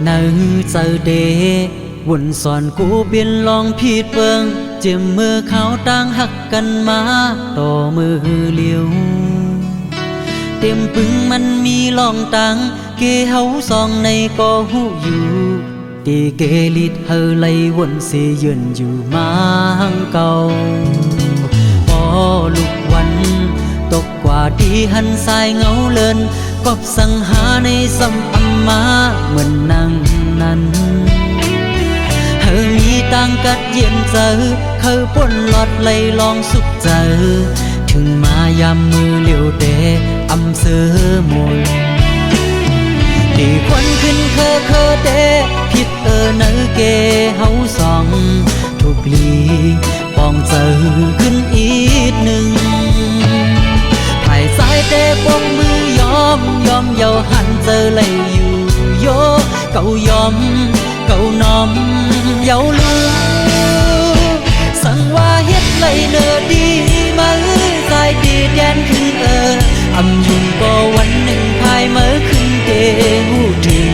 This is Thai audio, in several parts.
นาเจอเดวุ่นสอนกูเปลี่ยนลองผิดเบิงเจ็บมือเขาต่างหักกันมาต่อมือเลี้ยวเต็มปึงมันมีลองตังเกเฮาซองในก็หูอยู่ตีเกลิดเฮอไลวนเสยืนอยู่มาหังเก่าพอลุกวันตกกว่าดีหันสายเงาเลินกอบสังหาในสัมอัมมาเหมือนนั่งนั้นเฮอมีตังกัดเย็นเจอเขาป่นหลอดไหลลองสุขเจอถึงมายามมือเหลียวเดอำเสือมนตีควันขึ้นเคอเดผิดเนอเกเฮาสองถูกลีปองเจอขึ้นอีกหนึ่งภายสายเดปองมือยอมเยาหันเจอเลยอยู่โยเก่ายอมเก่าน้อมเยาลูสั่งว่าเฮ็ดเลยเนอดีมาสายดีแดนขึ้นอำยุงก็วันหนึ่งภายเมื่อขึ้นเกหูถึง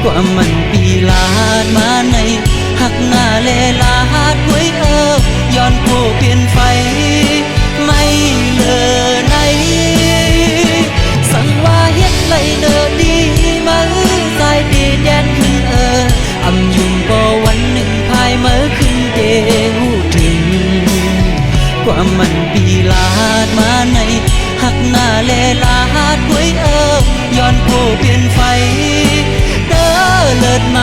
กว่ามันปีลาดมาในหักหน้าเลลาดไว้ย้อนโผเปลี่ยนไฟไม่เลอในสั่งว่าเฮ็ดไรเนอดีมาสายดีแดนขึ้นอำยุงก็วันหนึ่งภายเมื่อขึ้นเกหูถึงกว่ามันปีลาดมาในหักหน้าเลลาดไว้ย้อนโผเปลี่ยนไฟเด้อเลิศไหม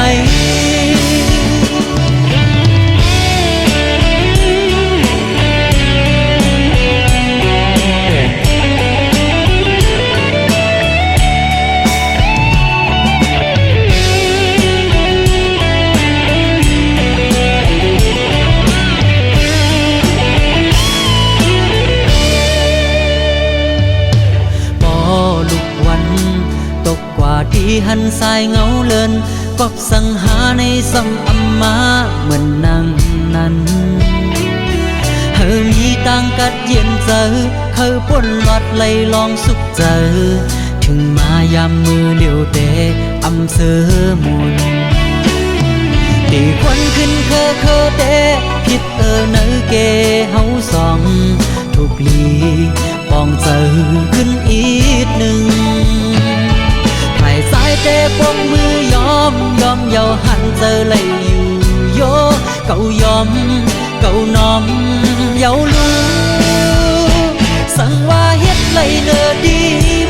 ที่หันสายเงาเลินกอบสังหาในสัมอัมมาเหมือนนั่งนั้นเฮอมีตังกัดเย็นเจอเขาป่นหลอดไหลลองสุขเจอถึงมายามมือเหลียวเตอำเสือมุนตีควันขึ้นเคอเตผิดเนอเกเฮาสองถูกลีปองเจอขึ้นอีกหนึ่งสายเตะปงมือยอมเยาหันเจอเลยอยู่โยเก่ายอมเก่าน้อมเยาลูสั่งว่าเฮ็ดไรเนอดี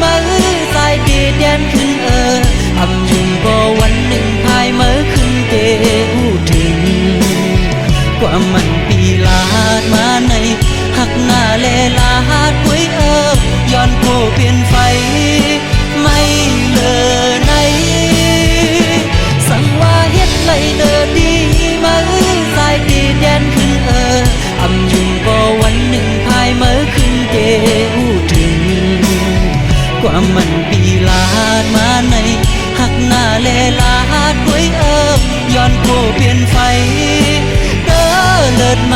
มาสายดีแดนขึ้นอำยุงก็วันหนึ่งภายเมื่อขึ้นเกหูถึงกว่ามันปีลาดมาในหักหน้าเลลาดไว้ย้อนโผเปลี่ยนไฟไม่เลอในสั่งว่าเฮ็ดไรเนอดีมาสายดีแดนขึ้นอำยุงก็วันหนึ่งภายเมื่อขึ้นเกหูถึงกว่ามันปีลาดมาในหักหน้าเลลาดไว้ย้อนโผเปลี่ยนไฟเด้อเลิศไหม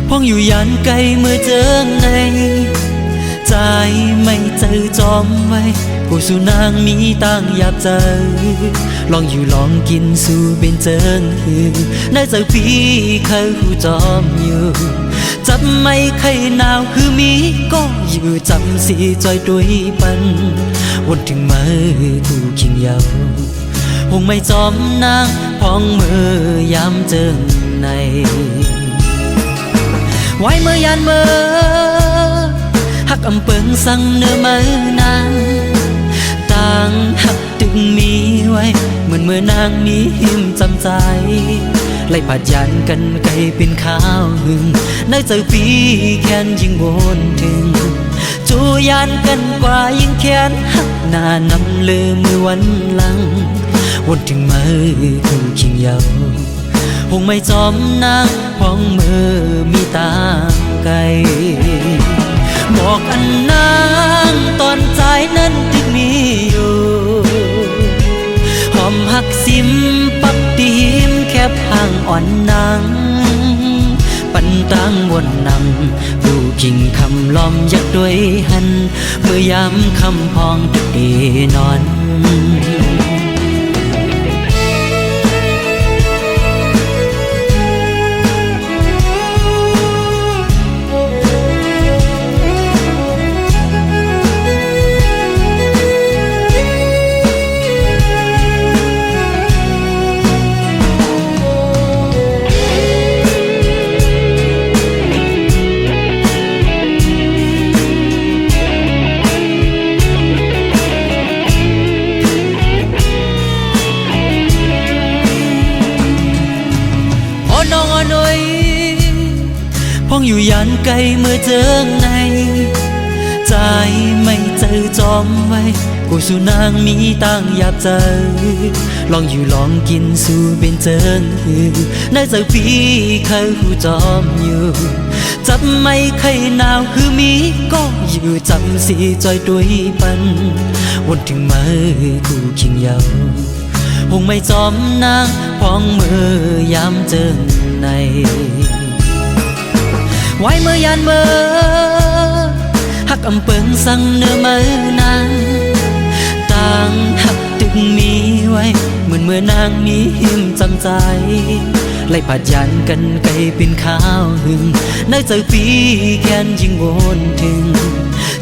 พ้องอยู่ยันไกลเมื่อเจอในใจไม่เจอจอมไว้กูสู่นางมีตั้งหยาบใจลองอยู่ลองกินสู่เป็นเจิงได้เจอพี่เคยหูจอมอยู่จับไม่ใครหนาวคือมีก็อยู่จำสีจอยด้วยปันวนถึงมือกูขิงยาวคงไม่จอมนางพ้องมือยามเจิงในไว้เมื่อยานเมื่อหักอำเปิงสั่งเนื้อมือนางต่างหักตึงมีไว้ ไว้เหมือนเมื่อนางมีหิมจำใจไล่ผัดยันกันไกลเป็นข้าวหึงในใจปีแค้นยิ่งวนถึงจูยานกันกว่ายิ่งแค้นหักหน้านำเลือมือวันหลังวนถึงมือคือคิงเยาคงไม่จอมนางพองมือมีตาไกลบอกอันนางตอนใจนั้นที่มีอยู่หอมหักซิมปักตีมแคบห่างอ่อนนางปันตังวนนำดูกิ่งคำล้อมยักด้วยหันเมื่อยามคำพองตึกเอนอนพ้องอยู่ยันไกลเมื่อเจอในใจไม่เจอจอมไว้กูสู่นางมีตั้งหยาบใจลองอยู่ลองกินสู่เป็นเจิงในใจพี่เคยหูจอมอยู่จับไม่เคยหนาวคือมีก็อยู่จำสีจอยด้วยปันวนถึงมือกูคิงเยาคงไม่จอมนางพ้องมือยามเจิงในไว้เมื่อยานเมื่อหักอำเปิงสั่งเนื้อมือนางต่างหักตึกมีไว้เหมือนเมื่อนางมีหิมจำใจไล่ผัดยันกันไกลเป็นข้าวหึงในใจปีแค้นยิ่งวนถึง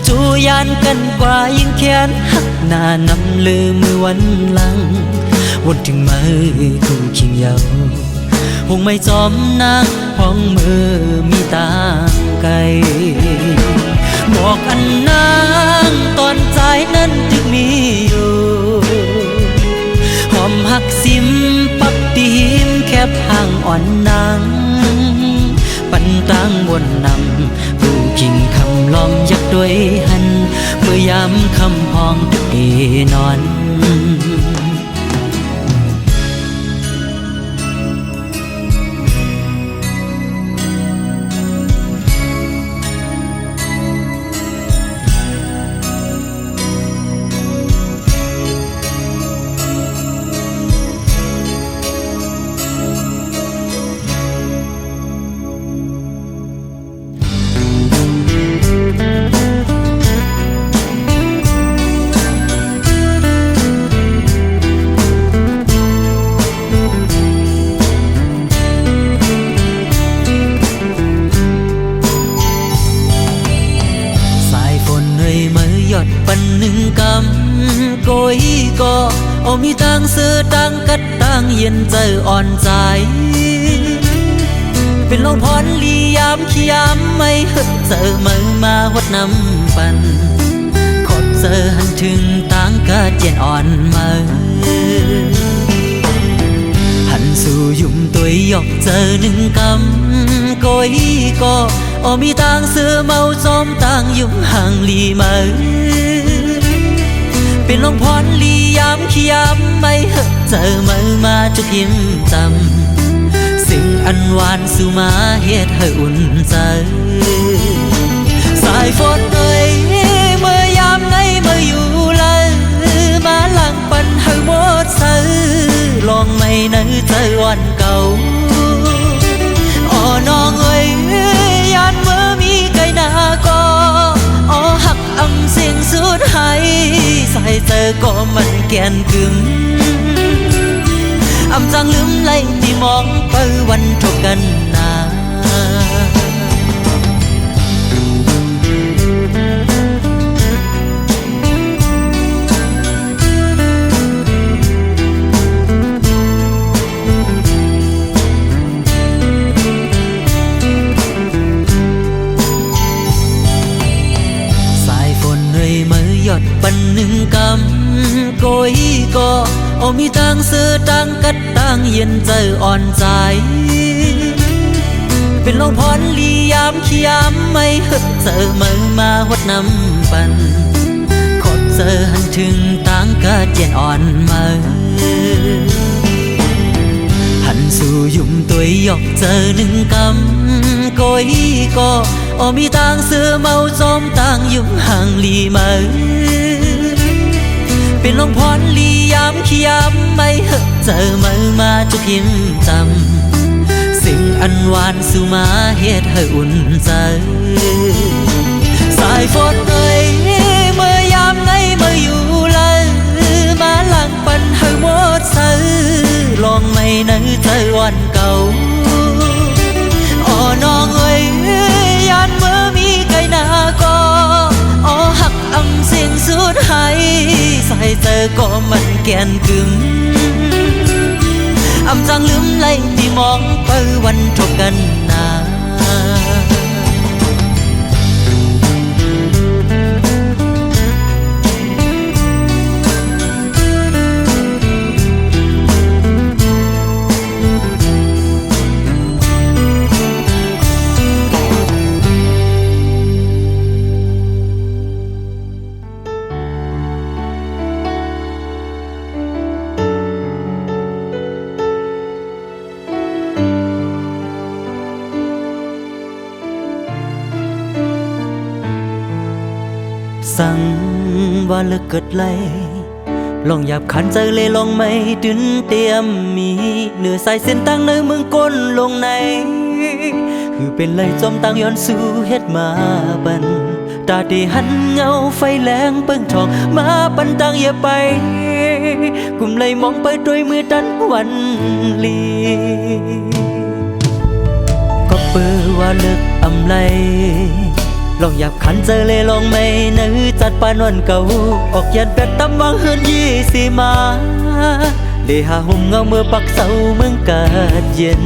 จูยานกันกว่ายิ่งแค้นหักหน้านำเลือมือวันหลังวนถึงมือกูคิงเยาคงไม่จอมนางพ้องมือมีตาไกลบอกอันนางตอนใจนั้นจึงมีอยู่หอมหักซิมปักตีมแคบห่างอ่อนนางปันตังวนนำดูกิ่งคำล้อมยักด้วยหันเมื่อยามคำพองตึกเอนอนปันหนึ่งกำโกยก็เอามีตังเสือตังกัดตังเย็นใจอ่อนใจเป็นลงพรลียามขี้ยามไม่เฮเจอมือมาหดน้ำปันขดเจอหันถึงตังกัดเย็นอ่อนมือหันสู่ยุ่มตัวหยอกเจอหนึ่งกำโกยก็เอามีตังเสือเมาซ้อมตังยุ่มห่างลีมือเป็นลงพรลียามขี้ยามไม่เฮเจอมือมาจุกยิ้มจำสิ่งอันหวานสู่มาเฮ็ดให้อุ่นใจสายฝนเอ่ยเมื่อยามไงเมื่ออยู่เลยมาหลังปันให้หมดใสลองไม่นึกใจวันเก่าอ๋อน้องเอ่ยยานเมื่อมีไก่นาก็อ๋อหักอำเสียงสุดให้ใส่เจอก็มันแกนกึ่มอำจังลืมไล่ที่มองเปิวันทบกันนา ปันหนึ่งกำโกยก็เอา มีทางซื้อตังกัดตังเย็นใจอ่อนใจเป็นลงพรลียามขี้ยามไม่หึดเจอมือมาหดน้ำปันขดเจอหันถึงตังกัดเย็นอ่อนมือหันสู่ยุ่มตัวยกเจอหนึ่งกำก้อยก็มีทางซื้อเมาจอมตังยุ่มห่างลีมือเป็นลงพรลียามขี้ยามไม่หึดเจอมือมาจุกยิ้มจำสิ่งอันหวานสู่มาเฮ็ดให้อุ่นใจสายฝนเอ่ยเมื่อยามไหนเมื่ออยู่เลยมาหลังปันให้หมดเสือลองไม่นึกเธอวันเก่าน้องเอ้ยยานเมื่อมีไก่นาก็หักอำเสียงสุดให้ใส่เจอก็มันแกนกึมอำจังลืมไล่ที่มองไปวันทบกันนาสั่งว่าเลิกเกิดไล่ลองหยับขันใจเลยลองไม่ดึนเตรียมมีเหนือสายเส้นตั้งในเมืองก้นลงในคือเป็นไรจมตั้งย้อนสู่เฮ็ดมาบันตาดีหันเงาไฟแรงเปิ้งทองมาปันตังอย่าไปกุมเลยมองไปด้วยมือดันวันลีก็เปิดว่าเลิกอำไลลองหยับขันเจอเลยลองไม่นึกจัดปานวันเก่าออกยันเป็ดตำวังเฮือน20มาเลหาห่มเงาเมื่อปักเสาเมืองกาดเย็น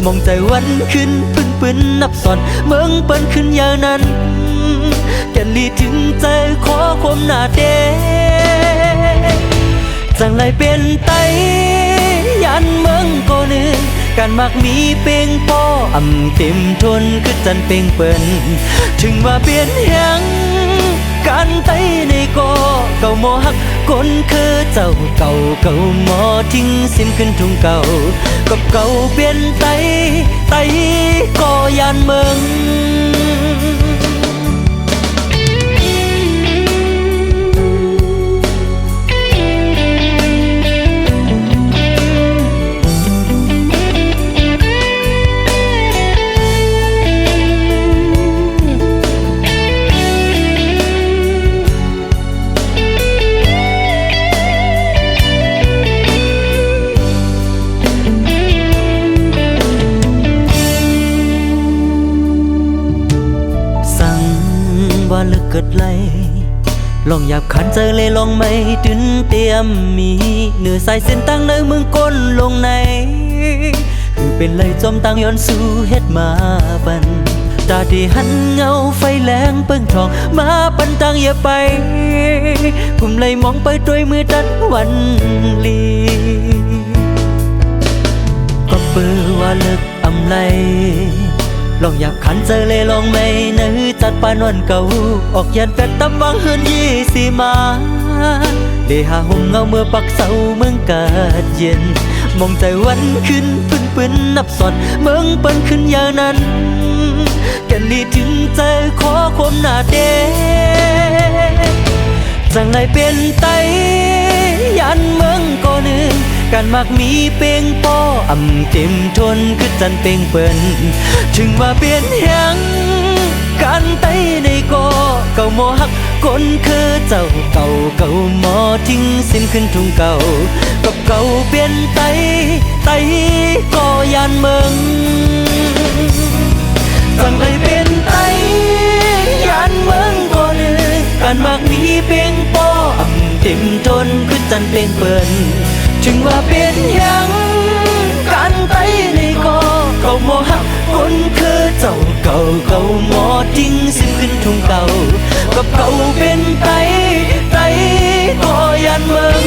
มองใจวันขึ้นปืนนับสอนเมืองเปิ้นขึ้นอย่างนั้นแก่นลีถึงใจขอคมหน้าเดจังไรเป็นไตยันเมืองก็นึงการมักมีเป่งป้อเต็มทนคือจันเป่งเปิ้นถึงว่าเปลี่ยนแหงการไตในก็เก่าหมอหักคนคือเจ้าเก่าหมอทิ้งสิ้นขึ้นทุ่งเก่ากับเก่าเปลี่ยนไตก็ยานเมืองว่าเลิกเกิดไล่ลองหยับขันเจอเลยลองไม่ดึนเตรียมมีเหนือสายเส้นตั้งในเมืองก้นลงในคือเป็นไรจมตั้งย้อนสู่เฮ็ดมาบันตาดีหันเงาไฟแรงเปิ้งทองมาปันตังอย่าไปกุมเลยมองไปด้วยมือดันวันลีก็เปิดว่าเลิกอำไลลองหยับขันเจอเลยลองไม่นึกจัดปานวันเก่าออกยันเป็ดตำวังเฮือน20มาเลหาห่มเงาเมื่อปักเสาเมืองกาดเย็นมองใจวันขึ้นปืนนับสอนเมืองเปิ้นขึ้นอย่างนั้นแก่นลีถึงใจขอคมหน้าเดจังไรเป็นไตยันเมืองก็นึงการมักมีเป่งป้อเต็มทนคือจันเป่งเปิ้นถึงว่าเปลี่ยนแหงการไตในก็เก่าหมอหักคนคือเจ้าเก่าหมอทิ้งสิ้นขึ้นทุ่งเก่ากับเก่าเปลี่ยนไตก็ยานเมืองจังไรเป็นไตยันเมืองก็นึงการมักมีเป่งป้อเต็มทนคือจันเป่งเปิ้นถึงว่าเป็นยังการไตในก็เก่าหมอหักคนคือเจ้าเก่าหมอทิ้งสิ้นขึ้นทุ่งเก่ากับเก่าเป็นไตก็ยันเมือง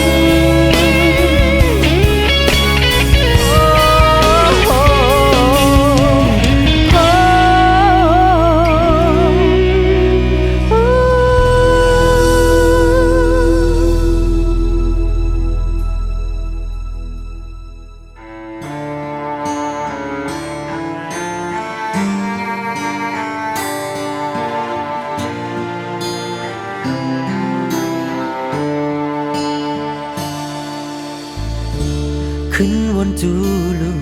จูลู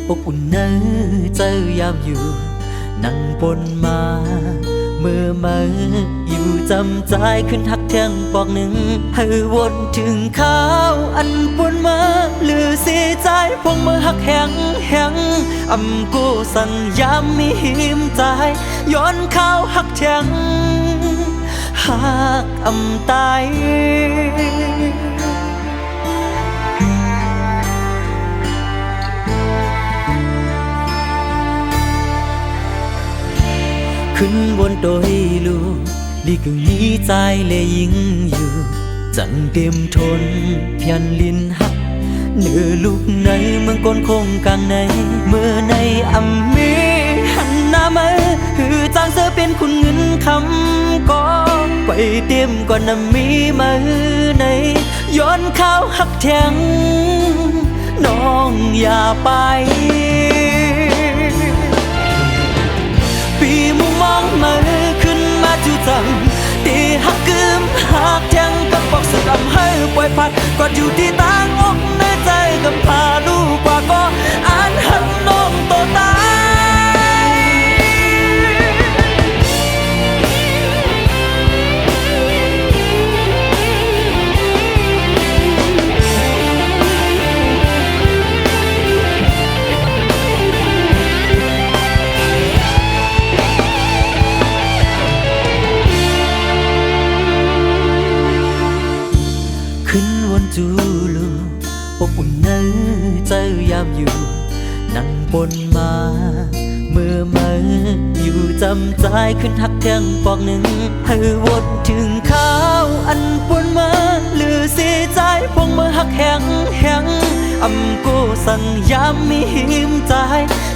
อบอุ่นเนื้อเจอยามอยู่นั่งปนมาเมื่อมาอยู่จำใจขึ้นหักแทงปอกหนึ่งให้วนถึงข้าวอันปนมาหรือเสียใจพวงมือหักแหงแหงอำกูสัญญามีหิมใจย้อนข้าวหักแทงหักอำตายขึ้นบนโดยลูลีกึ่งนี้ใจเลยยิงอยู่จังเต็มทนเพียนลินหักเนื้อลูกในเมืองก้นคงกลางในเมื่อในอัมมีหันหน้ามาหือจางเสือเป็นคุณเงินคำก็ไปเต็มก่อนน้ำมีมาในย้อนข้าวหักแทงน้องอย่าไปปีมุมมองมาขึ้นมาจู่จังตีหักกึมหักแทงกับบอกสุดอำให้ปล่อยพัดกอดอยู่ที่ต่างอกในใจกับพาลูกกว่าก็อ่านหักน้องโตตายขึ้นวนจูลูอบอุ่นเนื้อใจยามอยู่นั่งปนมาเมื่อมาอยู่จำใจขึ้นหักแทงปอกหนึ่งให้วนถึงข้าวอันปนมาหรือเสียใจพวงมือหักแหงแหงอำกูสัญญามีหิมใจ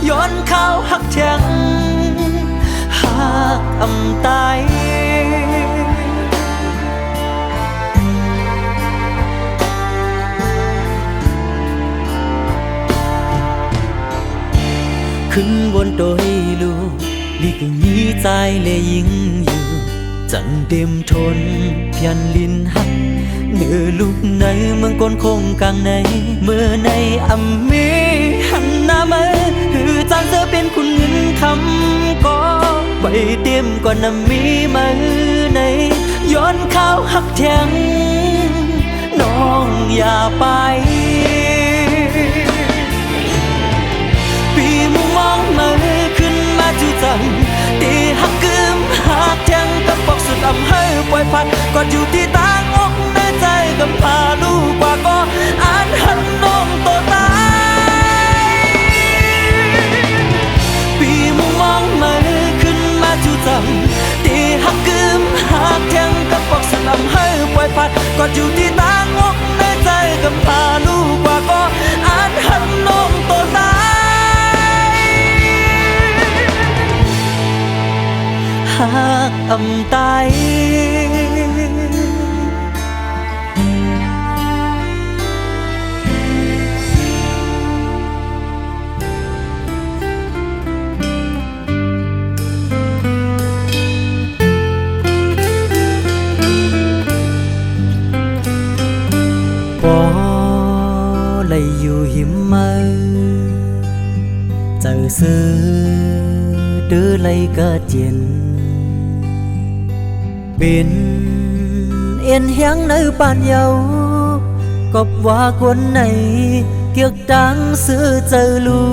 ย้อนข้าวหักแทงหักอำตายขึ้นบนโดยลูลีกึ่งนี้ใจเลยยิงอยู่จังเต็มทนเพียนลินหักเนื้อลูกในเมืองก้นคงกลางในเมื่อในอัมมีหันหน้ามาหือจางเสือเป็นคุณเงินคำก็ไปเต็มก่อนน้ำมีมาในย้อนข้าวหักแทงน้องอย่าไปปีมุมมองมาขึ้นมาจู่จังตีหักกึมหักแทงกับบอกสุดอำให้ปล่อยพัดกอดอยู่ที่ต่างอกในใจกับพาลูกกว่าก็อ่านหันน้องโตตายปีมุมมองมาขึ้นมาจู่จังตีหักกึมหักแทงกับบอกสุดอำให้ปล่อยพัดกอดอยู่ที่ต่างอกในใจกับพาลูกกว่าก็อ่านหันน้องโตตายหักอำตายปอเลยอยู่หิมมาเจอซื้อดื้อเลยก็เจียนเป็นเอ็นเฮียงในบ้านเยาก็ว่าคนไหนเกียกดังซื้อเจอลู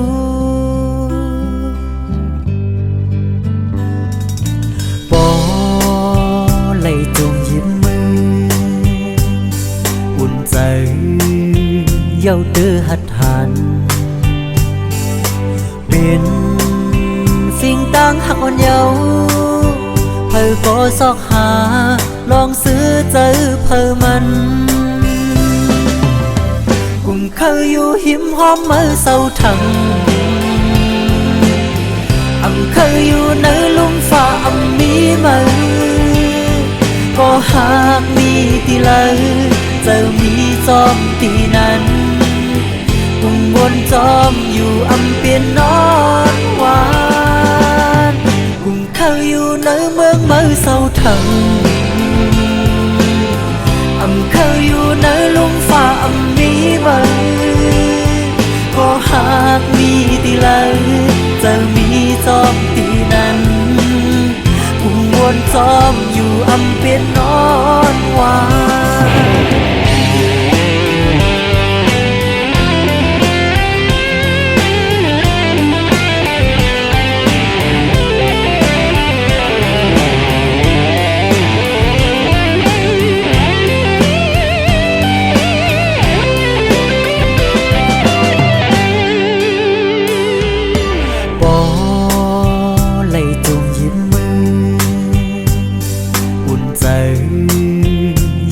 ปอไหลจงยิ้มมืออุ่นใจเย้าเดือหัดหันเป็นสิ่งต่างหักอ่อนเยาเพอก็ซอกหาลองซื้อเจอเพอมันกุ่มเคยอยู่หิมหอมมือเศร้าทั้งอำเคยอยู่ในลุ่มฟ้าอำมีมือก็หากมีตีเลยเจอมีจอมตีนั้นกุ่มวนจอมอยู่อำเปลี่ยนนอนหวานกุ่มเคยอยู่ในเมืองมือเศร้าทั้งอำเคยอยู่ในลุ่มฟ้าอำมีมือก็ ตีเลยจะมีจอมตีนั้นพุ่งวนจอมอยู่อำเป็นนอนวา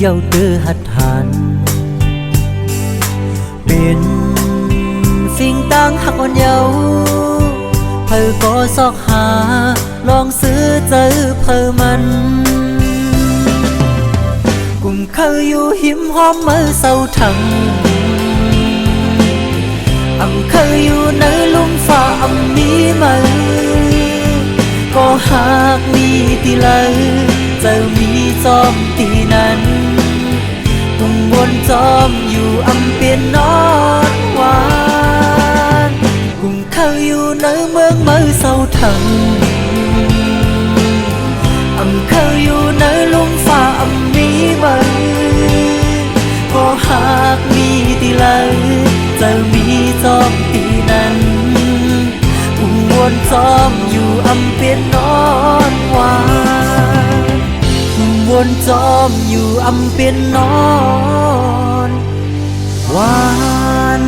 เย้าเดือหัดหันเป็นสิ่งต่างหักอ่อนเยาว์เพอก็ซอกหาลองซื้อเจอเพอมันกุมเคยอยู่หิมหอมมือเศร้าทั้งเคยอยู่ในลุ่มฟ้ามีมือก็หากมีตีเลยจะมีจอมตีนั้นกุมวนจอมอยู่เปียนนอนวานกุมเคยอยู่ในเมืองมือเศร้าทั้งเคยอยู่ในลุ่มฟ้ามีมือก็หากมีตีเลยจะมีจอมตีนั้นกุมวนจอมอยู่เปียนนอนวานวนจอมอยู่เป็นนอนวาน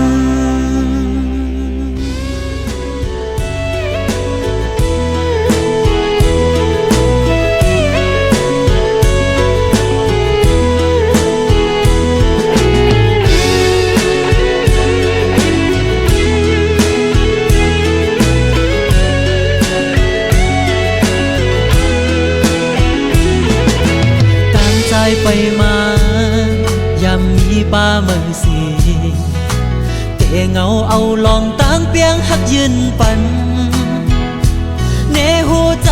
ไปมายามมีป้าเมืองสีเตะเงาเอาลองตั้งเปียงหักยืนปันเนหูใจ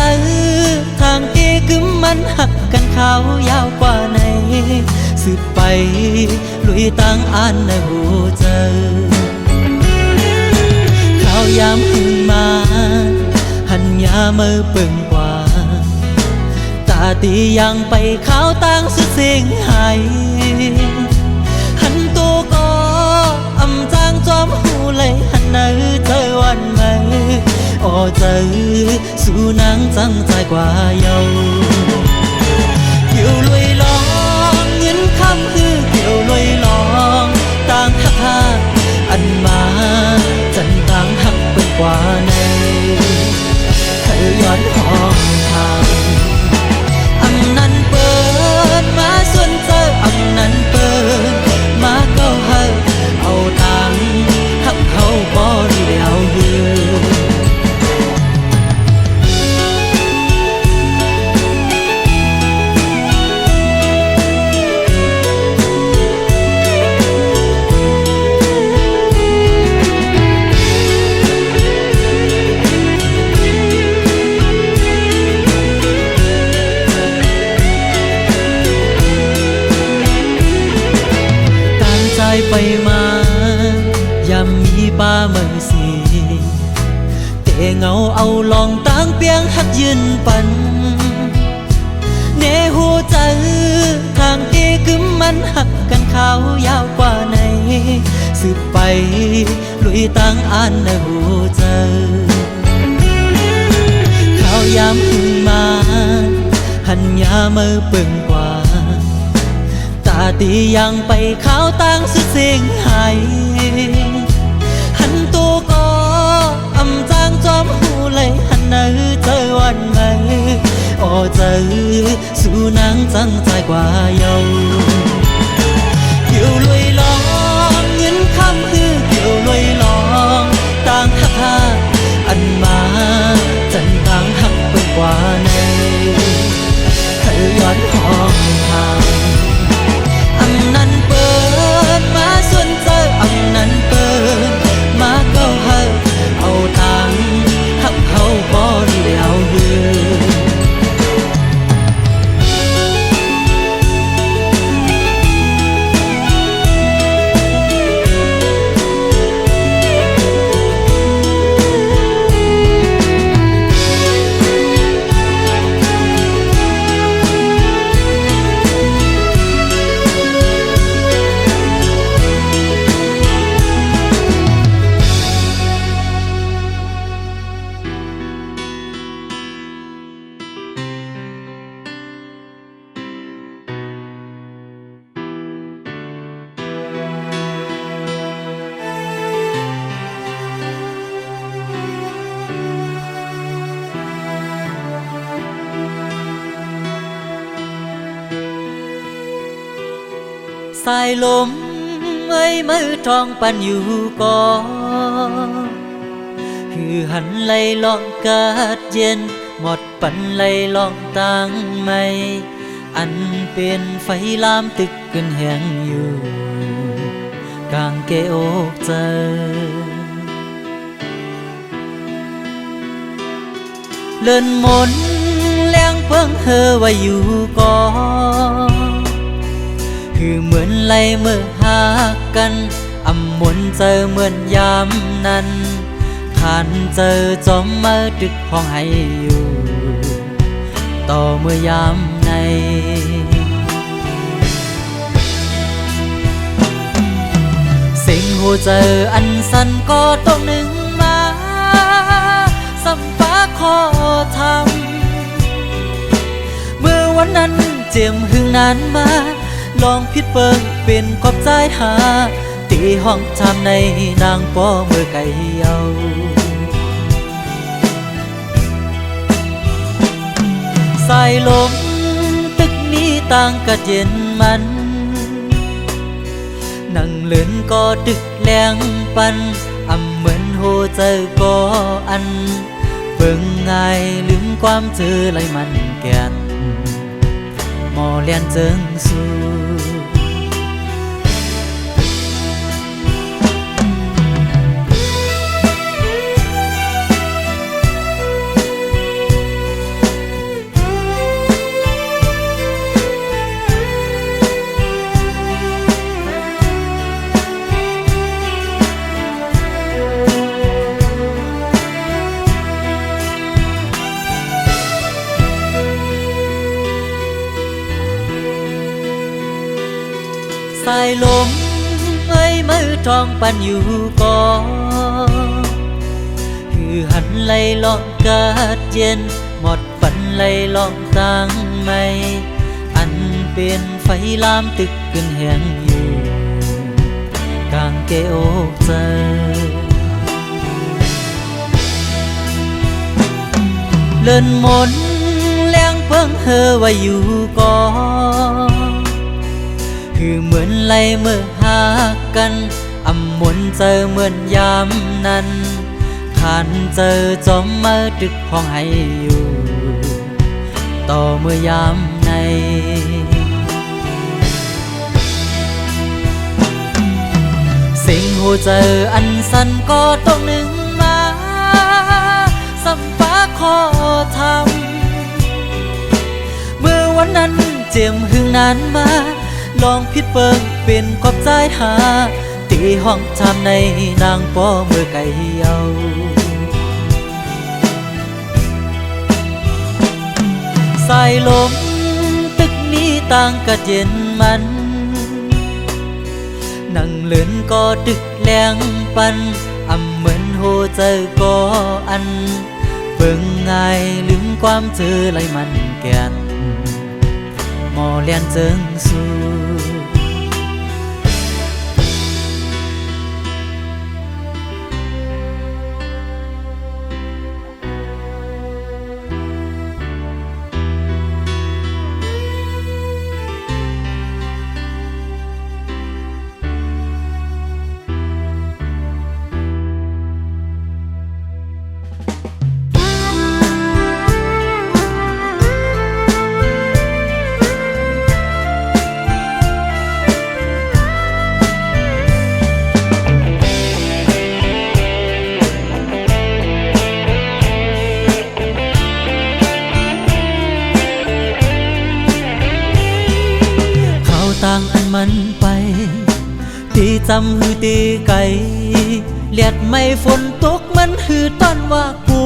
ทางเตะกึมมันหักกันเขายาวกว่าในสืบไปลุยตั้งอ่านในหูเจอข้าวยามหึงมาหันยาเมื่อเปิ่งกว่าตียังไปข้าวตั้งสุดเสียงหายหันตัวก็จางจอมหูเลยหันเนื้อเจอวันไหมอ๋อเจอสู้นางจังใจกว่าเยาเกี่ยวลุยลองเงินคำคือเกี่ยวลุยลองต่างหักหักอันมาจันต่างหักเป็นกว่าในเธอย้อนห้องทางนั้นเปิดมาส่วนเจอนั้นเปิดมาเก้าเฮาเอาตังหักเขาบ่ได้แล้วเยืไปมายามมีป้าเมืองสีเตะเงาเอาลองตั้งเปียงหักยืนปันเนหูใจทางเตะกึมมันหักกันเขายาวกว่าในสืบไปลุยตั้งอ่านในหูเจอข้าวยามหึงมาหันยาเมื่อเปิ่งกว่าตียังไปข้าวตั้งสุดเสียงหายหันตัวก็จางจอมหูเลยหันเนื้อเจอวันไหมอ๋อเจอสู้นางจังใจกว่าเยาเกี่ยวลุยลองเงินคำคือเกี่ยวลุยลองต่างหักหักอันมาจันต่างหักเป็นกว่าในเธอย้อนห้องทางนั้นเปิดมาส่วนเจอนั้นเปิดมาเก้าเฮาเอาตังหักเขาบ่ได้แล้วเยือ สายลมเอ้ยมือทองปันอยู่ก่อคือหันไหลลองกาดเย็นหมดปันไหลลองตั้งไม่อันเป็นไฟลามตึกขึ้นแหงอยู่กลางเกอกเจอเลื่อนมนแรงเพิ่งเฮอว่าอยู่ก่อคือเหมือนไหลเมื่อหากันอำมนเจอเหมือนยามนั้นผ่านเจอจอมมาดึกห้องให้อยู่ต่อเมื่อยามในสิ่งหัวเจออันสั้นก็ต้องหนึ่งมาสัมฟ้าขอทำเมื่อวันนั้นเจียมหึงนานมาลองพิดเปิงเป็นขอบใจหาตีห้องชามในนางป้อเมื่อไก่เยาสายลมตึกนี้ต่างกัดเย็นมันนั่งเลื่อนก็ดึกแรงปันอำเหมือนโหเจอก็อันเบิ่งง่ายลืมความเจอไหลมันแก่นหมอเลียนเจิงสู้สายลมเอ้ยมือทองปันอยู่ก่อคือหันไหลลองกาดเย็นหมดปันไหลลองตั้งไม่อันเป็นไฟลามตึกขึ้นแหงอยู่กลางเกอกเจอเลื่อนมนแรงเพิ่งเฮอว่าอยู่ก่อคือเหมือนไหลเมื่อหากันอำมนเจอเหมือนยามนั้นผ่านเจอจอมมาดึกห้องให้อยู่ต่อเมื่อยามในสิ่งหัวเจออันสั้นก็ต้องหนึ่งมาสัมฟ้าขอทำเมื่อวันนั้นเจียมหึงนานมาลองพิดเปิงเป็นขอบใจหาตีห้องชามในนางป้อเมื่อไก่เยาสายลมตึกนี้ต่างกัดเย็นมันนั่งเลื่อนก็ดึกแรงปันอำเหมือนโหเจอก็อันเบิ่งง่ายลืมความเจอไหลมันแก่นหมอเลียนเจิงสู้ต่างอันมันไปตีจำหือตีไก่เลียดไม่ฝนตกมันหือตอนว่ากู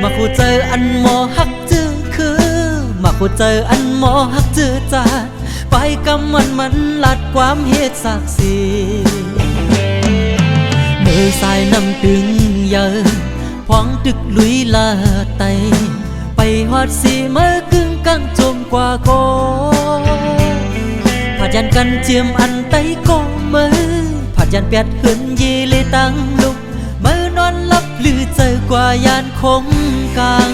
มาคู่เจออันหมอหักจื้อคือมาคู่เจออันหมอหักจื้อจาไปกำมันลัดความเหตุศักดิ์ศรีเมื่อสายน้ำตึงเยอะพองตึกลุยลาไตไปหอดสีเมื่อกึ่งกังจมกว่าโกผัดยันกันเจียมอันไตก็มือผัดยันเปียดเหินยีเลยตั้งลุกมือนอนลับลือเจอกว่ายานคงกัง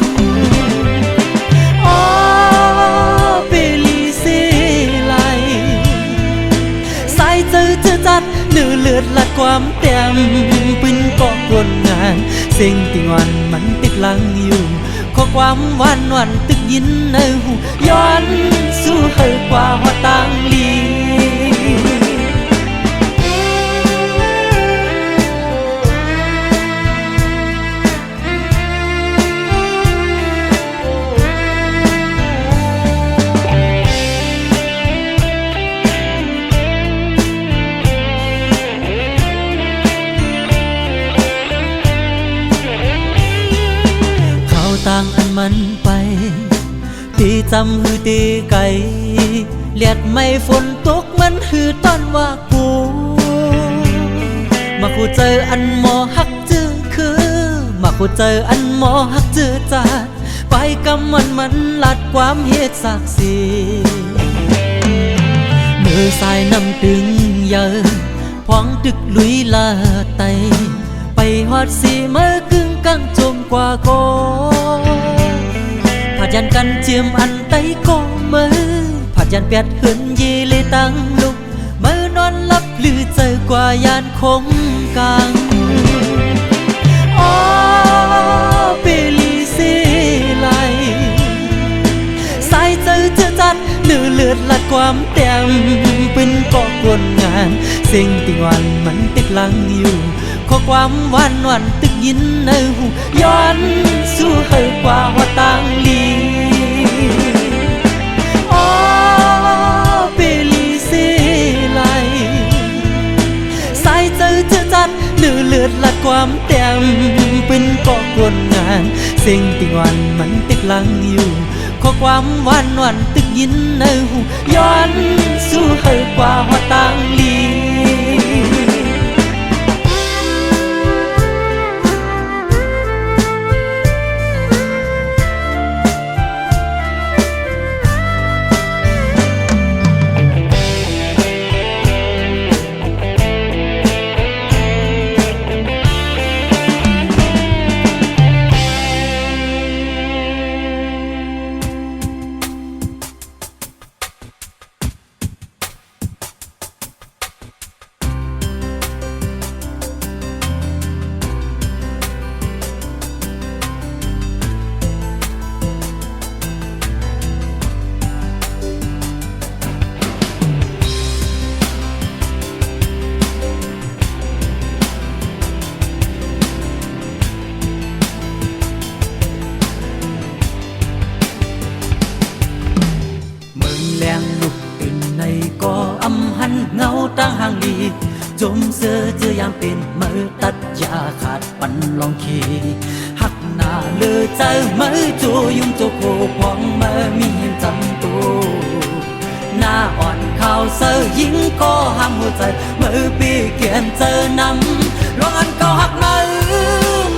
อ๋อเปลีสีไหล ความเต็มปืนก็กวนงานสิ่งที่วันมันติดหลังอยู่ข้อความวันตึกยินในหูย้อนสู้เฮกว่าหัวตังลีต่างอันมันไปตีจำหือตีไก่เลียดไม่ฝนตกมันหือต้นว่ากูมาคู่เจออันหมอหักจื้อคือมาคู่เจออันหมอหักจื้อจาดไปกำมันลัดความเหตุศักดิ์ศรีมือสายน้ำตึงเยอะพองตึกลุยลาไตไปหอดสีเมื่อกึ่งกังจมกว่าโกผัดยันกันเจียมอันไตก็มือผัดยันเปียดเหินเยเลยตั้งลุกมือนอนลับหรือเจอกว่ายานคงกังอ๋อเปลีซีไลสายเจอจัดเลือดลัดความเต็มปืนก็กวนงานสิ่งที่วันมันติดหลังอยู่ข้อความวันตึกยินในหูย้อนสู้เฮกว่าหัวตังลีอ๋อเปลีซีไลสายเจอจัดเลือดลัดความเต็มปืนก็กวนงานสิ่งที่วันมันติดหลังอยู่ข้อความวันตึกยินในหูย้อนสู้เฮกว่าหัวตังลีเงาตั้งห่างลีจมเสือเจอยามเป็นมือตัดยาขาดปันลองขีหักหน้าเลือใจมือจูยุ่งโจโคพองมือมีเห็นจำตัวหน้าอ่อนข่าวเสือยิงก็ห้ามหัวใจมือปีเกียนเจอนำลองอันเก่าหักมือ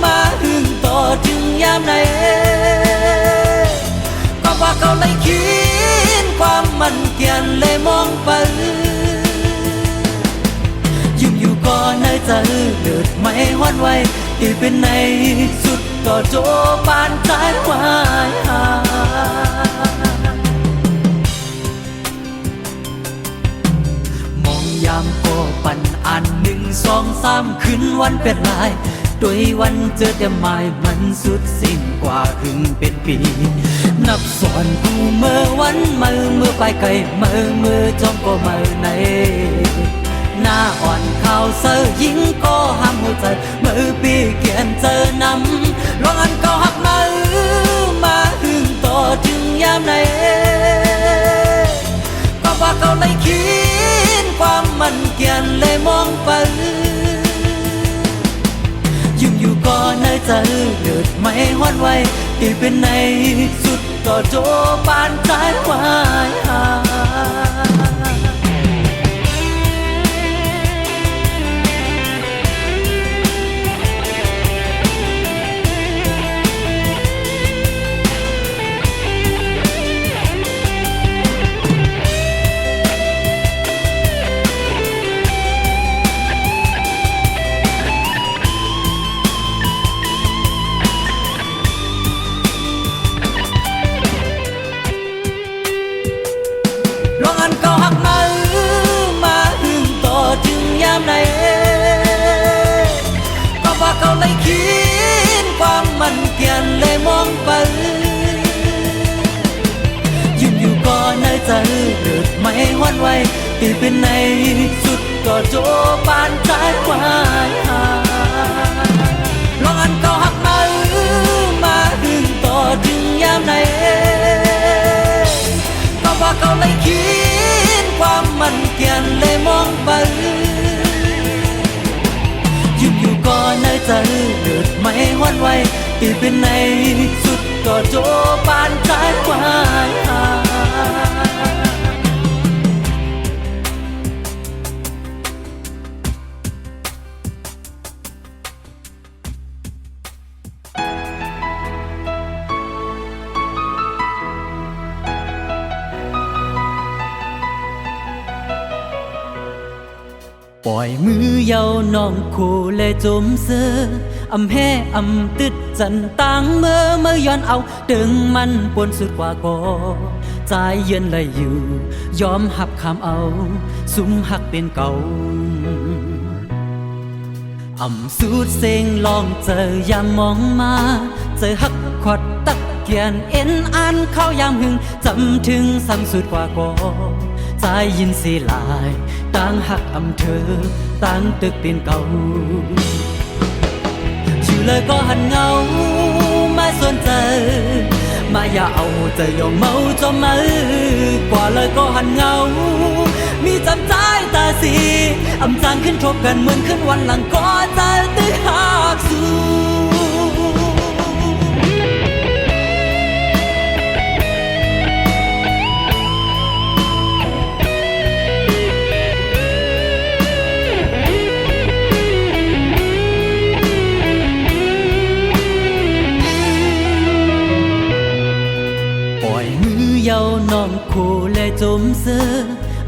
มาหึงต่อถึงยามไหนก็ว่าเขาเลยคิดความมันเกียนเลยมองไปอยู่ก็ในใจเดือดไม่หวั่นไหวที่เป็นในสุดก็โจปานใจวายหามองยามก็ปั่นอัน1 2 3ขึ้นวันเป็นลายโดยวันเจอแต่หมายมันสุดสิ้นกว่าถึงเป็นปีนับส่วนกูเมื่อวันมือไปไกลมือจ้องก็มือในหน้าอ่อนข่าวเสือยิงก็ห้ามหัวใจมือปีเกียนเจอนำลองอันเก่าหักมือมาหึงต่อถึงยามไหนก็ว่าเขาเลยคิดความมันเกียนเลยมองไปอยู่ก็ในใจเดือดไม่หวั่นไหวที่เป็นในสุดก็โจปานใจวายหา ไว้ตีเป็นในสุดก็โจปานใจกว่าลองอันเก่าหักมาดึงต่อถึงยามไหนก็ว่าเขาเลยคิดความมันเกียนเลยมองไปยืนอยู่ก่อนในใจเดือดไม่หวั่นไหวตีเป็นในสุดก็โจปานใจกว่าปล่อยมือเยาน้องคู่เลยจมเสืออำแห่อำตึดจันตังเมื่อย้อนเอาดึงมันปนสุดกว่าก็ใจเย็นเลยอยู่ยอมหับคำเอาสุมหักเป็นเก่าอำสูดเสียงลองเจอยามมองมาเจอหักขวัดตักเกียนเอ็นอ่านเข้ายามหึงจำถึงซ้ำสุดกว่าก็ใจยินสีลายต่างหักอำเธอต่างตึกเป็นเก่าชื่อเลยก็หันเงาไม่สนใจมาอย่าเอาใจยอมเมาจมมือกว่าเลยก็หันเงามีจำใจตาสีอำจางขึ้นทบกันเหมือนขึ้นวันหลังก็ใจตื้อหักสู้เยาน้องคู่เลยจมเสือ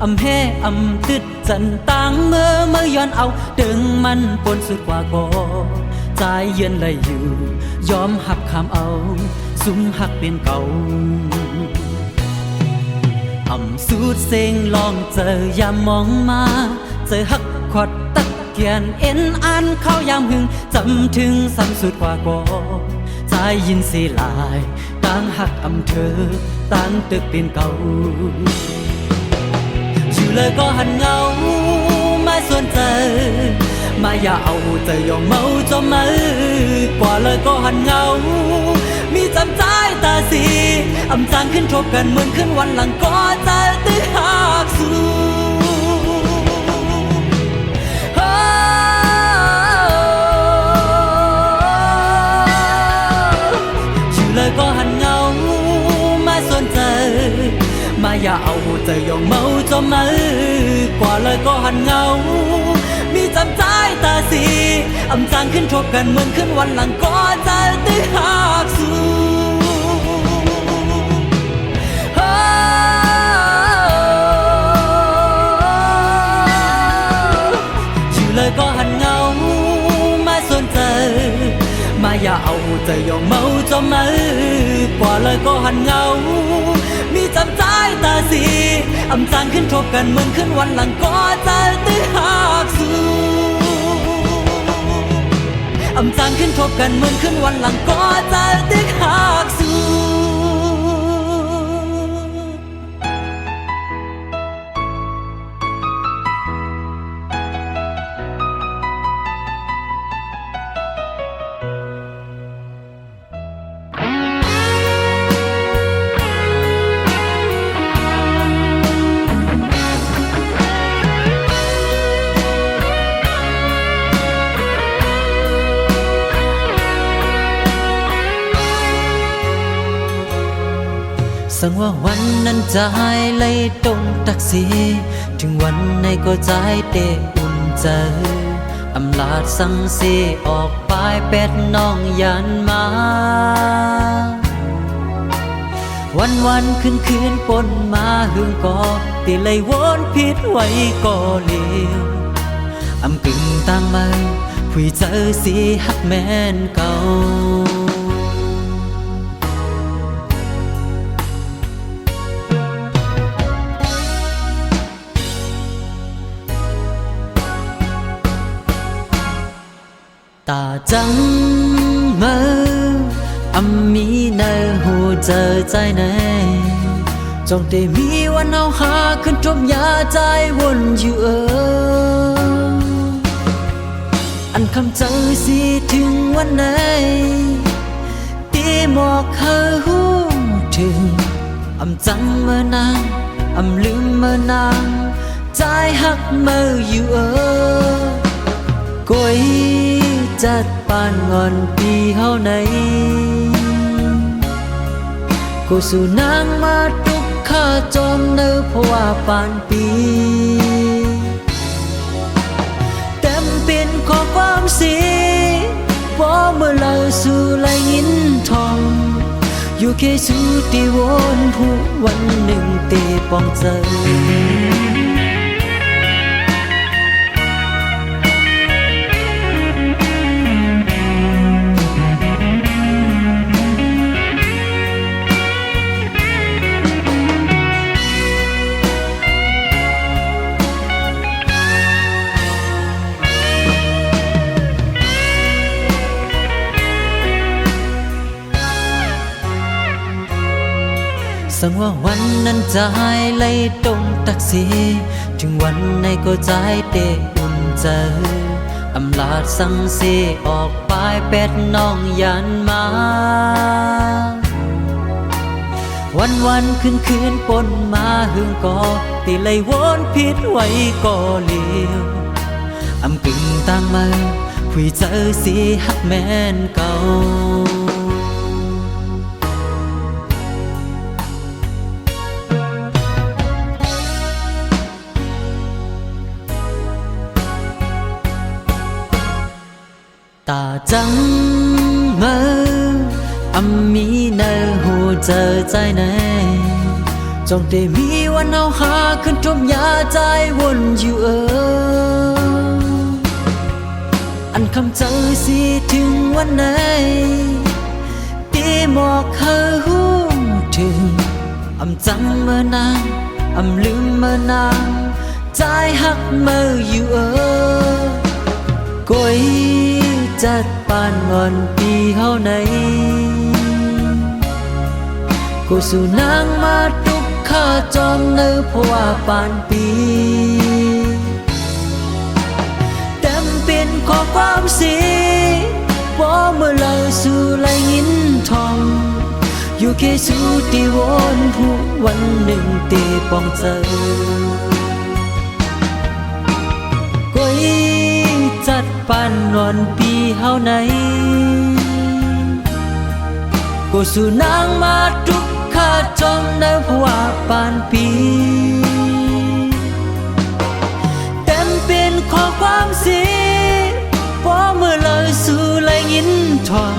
อำแห่อำตึดจันตังเมื่อย้อนเอาดึงมันปนสุดกว่าก็ใจเย็นเลยอยู่ยอมหับคำเอาสุมหักเป็นเก่าอำสูดเสียงลองเจอยามมองมาเจอหักขวัดตักเกียนเอ็นอ่านเข้ายามหึงจำถึงซ้ำสุดกว่าก็ใจยินสีลายต่างหักอำเธอต่างตึกเป็นเก่าชื่อเลยก็หันเงาไม่สนใจมาอย่าเอาใจยอมเมาจมมือกว่าเลยก็หันเงามีจำใจตาสีอำจางขึ้นทบกันเหมือนขึ้นวันหลังก็ใจตื้อหักสู้เลยก็หันเงาไม่สนใจมาอย่าเอาใจยอมเมาจมมือกว่าเลยก็หันเงามีจำใจตาสีอำจางขึ้นทบกันเหมือนขึ้นวันหลังก็ใจตื้อหักสู้ชื่อเลยก็หันเงาไม่สนใจมาอย่าเอาใจยอมเมาจมมือกว่าเลยก็หันเงามีจำใจตาสีอำจางขึ้นทบกันเหมือนขึ้นวันหลังก็ใจตื้อหักสู้อำจางขึ้นทบกันเหมือนขึ้นวันหลังก็ใจตื้อหักสู้ สั่งว่าวันนั้นจะหายเลยตรงตักสีถึงวันไหนก็ใจเตะอุ่นใจอำลาดสั่งเสียออกไปเป็ดน้องยันมาวันคืนปนมาหึงก็ตีเลยวนผิดไว้ก็เลี้ยวอำกึ่งต่างมาผู้เจอสีหักแม่นเก่าตาจังมือมีในหัวใจในจงได้มีวันเอา หาขึ้นทมยาใจวนอยู่อันคำเจอสิถึงวันไหนตีหมอกเคยหูถึงอำจังเมื่อนางอำลืมเมื่อนางใจหักเมื่ออยู่กวยจัดปานงอนปีเฮาไหนกูสู่นางมาทุกข้าจอมเนื้อเพราะว่าปานปีเต็มเป็นข้อความสีว่าเมื่อเราสู่ไหลยินทองอยู่แค่สู่ที่วนผู้วันหนึ่งเตะปองใจสังว่าวันนั้นใจไหลตรงตักสีถึงวันในก็ใจเตะอุ่นใจอำลาดสังเสออกปลายเป็ดน้องยันมาวันคืนปนมาหึงก่อตีไหลวนผิดไว้ก่อเลี้ยวอำกึ่งต่างมาคุยเจอสิฮักแม่นเก่าตาจังเมื่อมีเนอหูเจอใจไหนจงได้มีวันเอาหาขึ้นทมยาใจวนอยู่อันคำเจอสิถึงวันไหนตีหมอกเคยหูถึงอำจังเมื่อนางอำลืมเมื่อนางใจหักเมื่ออยู่กวยจัดปานงอนปีเฮาไหนกูสู่นางมาทุกข้าจอมเนื้อเพราะว่าปานปีเต็มเป็นข้อความสีว่าเมื่อเราสู่ไหลยินทองอยู่แค่สู่ที่วนผู้วันหนึ่งเตะปองเจอกวยจัดปานงอนปีเฮาไหนกูสู่นางมาทุกข้าจอมเนื้อเพราะว่าปานปีเต็มเป็นข้อความสีเพราะเมื่อเราสู่ไหลยินทอง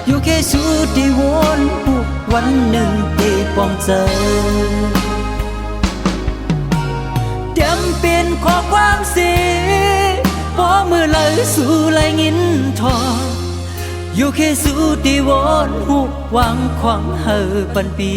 อยู่แค่สู่ที่วนผู้วันหนึ่งที่ปองเจอเต็มเป็นข้อความสีเพราะเมื่อเราสู่ไหลยินทองอยู่แค่สู่ที่วนหูหวังขวางเฮอปันปี